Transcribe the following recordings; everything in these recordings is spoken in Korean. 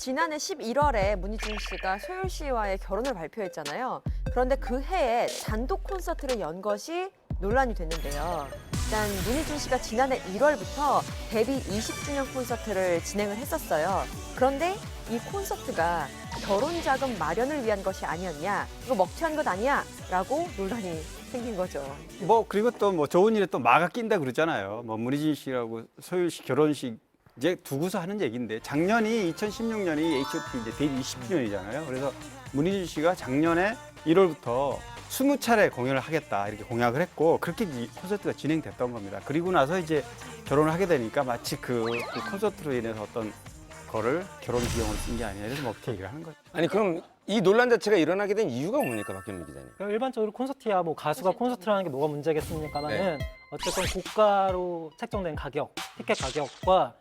지난해 11월에 문희준 씨가 소율 씨와의 결혼을 발표했잖아요. 그런데 그 해에 단독 콘서트를 연 것이 논란이 됐는데요. 일단 문희준 씨가 지난해 1월부터 데뷔 20주년 콘서트를 진행을 했었어요. 그런데 이 콘서트가 결혼 자금 마련을 위한 것이 아니었냐, 이거 먹튀한 것 아니야? 라고 논란이 생긴 거죠. 뭐 그리고 또 뭐 좋은 일에 또 마가 낀다 그러잖아요. 뭐 문희준 씨라고 소율 씨 결혼식 이제 두고서 하는 얘기인데 작년이 2016년이 H.O.T 이제 데뷔 20주년이잖아요. 그래서 문희준 씨가 작년에 1월부터 20차례 공연을 하겠다 이렇게 공약을 했고 그렇게 콘서트가 진행됐던 겁니다. 그리고 나서 이제 결혼을 하게 되니까 마치 그 콘서트로 인해서 어떤 거를 결혼 비용으로 쓴 게 아니라 이래서 먹튀 얘기를 하는 거죠. 아니 그럼 이 논란 자체가 일어나게 된 이유가 뭡니까, 박경민 기자님? 일반적으로 콘서트야 뭐 가수가 콘서트를 하는 게 뭐가 문제겠습니까만은 어쨌든 고가로 책정된 가격, 티켓 가격과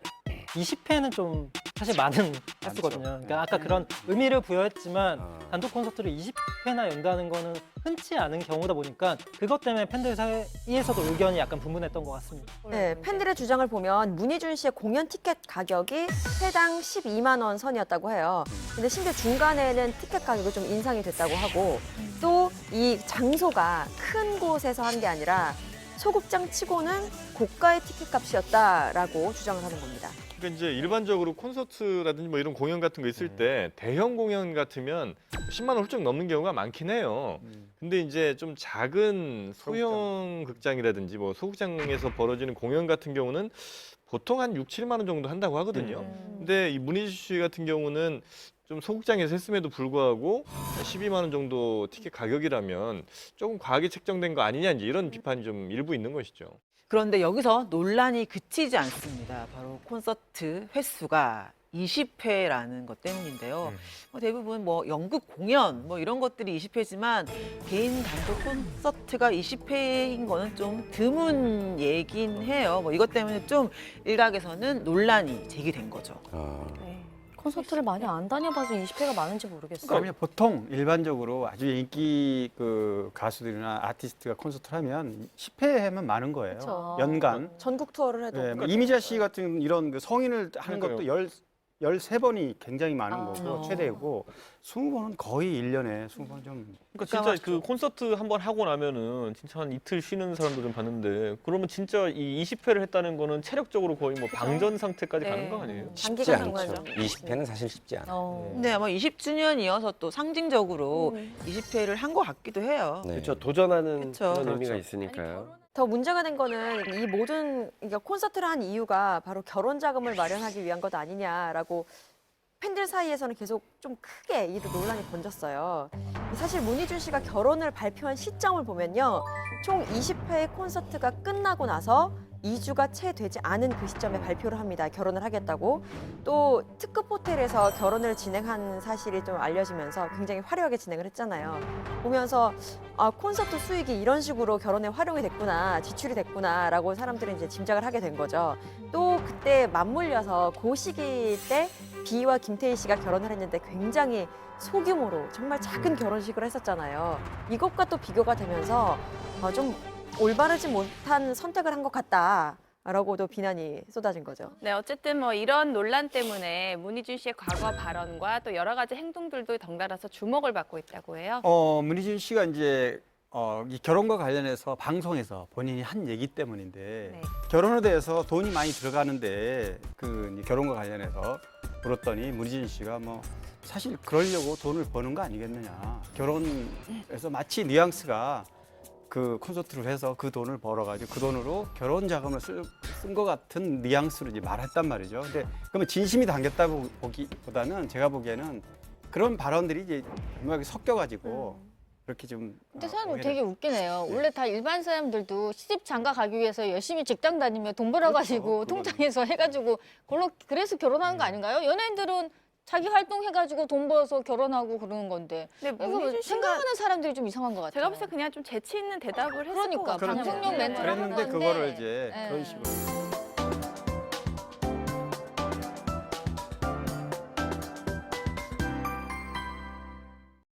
20회는 좀 사실 많은 횟수거든요. 그러니까 아까 그런 의미를 부여했지만 단독 콘서트를 20회나 연다는 거는 흔치 않은 경우다 보니까 그것 때문에 팬들 사이에서도 의견이 약간 분분했던 것 같습니다. 네, 팬들의 주장을 보면 문희준 씨의 공연 티켓 가격이 회당 12만 원 선이었다고 해요. 근데 심지어 중간에는 티켓 가격이 좀 인상이 됐다고 하고 또 이 장소가 큰 곳에서 한 게 아니라 소극장 치고는 고가의 티켓 값이었다라고 주장을 하는 겁니다. 그러니까 이제 일반적으로 콘서트라든지 뭐 이런 공연 같은 거 있을 때 대형 공연 같으면 10만 원 훌쩍 넘는 경우가 많긴 해요. 근데 이제 좀 작은 소형 극장이라든지 뭐 소극장에서 벌어지는 공연 같은 경우는 보통 한 6, 7만 원 정도 한다고 하거든요. 근데 이 문희준 씨 같은 경우는 좀 소극장에서 했음에도 불구하고 12만 원 정도 티켓 가격이라면 조금 과하게 책정된 거 아니냐 이제 이런 비판이 좀 일부 있는 것이죠. 그런데 여기서 논란이 그치지 않습니다. 바로 콘서트 횟수가 20회라는 것 때문인데요. 대부분 뭐 연극 공연 뭐 이런 것들이 20회지만 개인 단독 콘서트가 20회인 거는 좀 드문 얘긴 해요. 뭐 이것 때문에 좀 일각에서는 논란이 제기된 거죠. 콘서트를 많이 안 다녀봐서 20회가 많은지 모르겠어요. 그러면 보통 일반적으로 아주 인기 그 가수들이나 아티스트가 콘서트를 하면 10회 하면 많은 거예요. 그쵸. 연간. 전국 투어를 해도. 네, 뭐 이미자 씨 같은 이런 그 성인을 하는 것도 13번이 굉장히 많은 거고 최대고 20번은 거의 1년에 20번 좀. 그러니까 진짜 그 콘서트 한 번 하고 나면은 진짜 한 이틀 쉬는 사람도 좀 봤는데 그러면 진짜 이 20회를 했다는 거는 체력적으로 거의 뭐 방전 상태까지 가는 거 아니에요? 쉽지 단기간 않죠. 공연이죠. 20회는 사실 쉽지 않아. 근데 아마 20주년이어서 또 상징적으로 20회를 한 것 같기도 해요. 네. 그렇죠. 도전하는 그쵸. 그런 의미가 그렇죠. 있으니까요. 더 문제가 된 거는 이 모든 그러니까 콘서트를 한 이유가 바로 결혼 자금을 마련하기 위한 것 아니냐라고 팬들 사이에서는 계속 좀 크게 이 논란이 번졌어요. 사실 문희준 씨가 결혼을 발표한 시점을 보면요. 총 20회의 콘서트가 끝나고 나서 2주가 채 되지 않은 그 시점에 발표를 합니다. 결혼을 하겠다고. 또 특급 호텔에서 결혼을 진행한 사실이 좀 알려지면서 굉장히 화려하게 진행을 했잖아요. 보면서 아, 콘서트 수익이 이런 식으로 결혼에 활용이 됐구나, 지출이 됐구나라고 사람들은 이제 짐작을 하게 된 거죠. 또 그때 맞물려서 그 시기 때 비와 김태희 씨가 결혼을 했는데 굉장히 소규모로 정말 작은 결혼식을 했었잖아요. 이것과 또 비교가 되면서 좀 올바르지 못한 선택을 한 것 같다라고도 비난이 쏟아진 거죠. 네, 어쨌든 뭐 이런 논란 때문에 문희준 씨의 과거 발언과 또 여러 가지 행동들도 덩달아서 주목을 받고 있다고 해요. 문희준 씨가 이제 이 결혼과 관련해서 방송에서 본인이 한 얘기 때문인데 네. 결혼에 대해서 돈이 많이 들어가는데 그 이제 결혼과 관련해서 물었더니 문희준 씨가 뭐 사실 그러려고 돈을 버는 거 아니겠느냐. 결혼에서 마치 뉘앙스가 그 콘서트를 해서 그 돈을 벌어가지고 그 돈으로 결혼 자금을 쓴 것 같은 뉘앙스로 이제 말했단 말이죠. 근데 그러면 진심이 담겼다고 보기보다는 제가 보기에는 그런 발언들이 이제 정말 섞여가지고 그렇게 좀. 근데 사람들 되게 웃기네요. 원래 다 일반 사람들도 시집 장가 가기 위해서 열심히 직장 다니며 돈 벌어가지고 통장에서 해가지고 그래서 결혼하는 거 아닌가요? 연예인들은 자기 활동해가지고 돈 벌어서 결혼하고 그러는 건데. 근데 이거 문희준 씨가 생각하는 사람들이 좀 이상한 것 같아요. 제가 봤을 때 그냥 좀 재치 있는 대답을 했을 것 그러니까 같아요. 방송용 멘트를 그랬는데 하는데. 그거를 이제 네. 그런 식으로.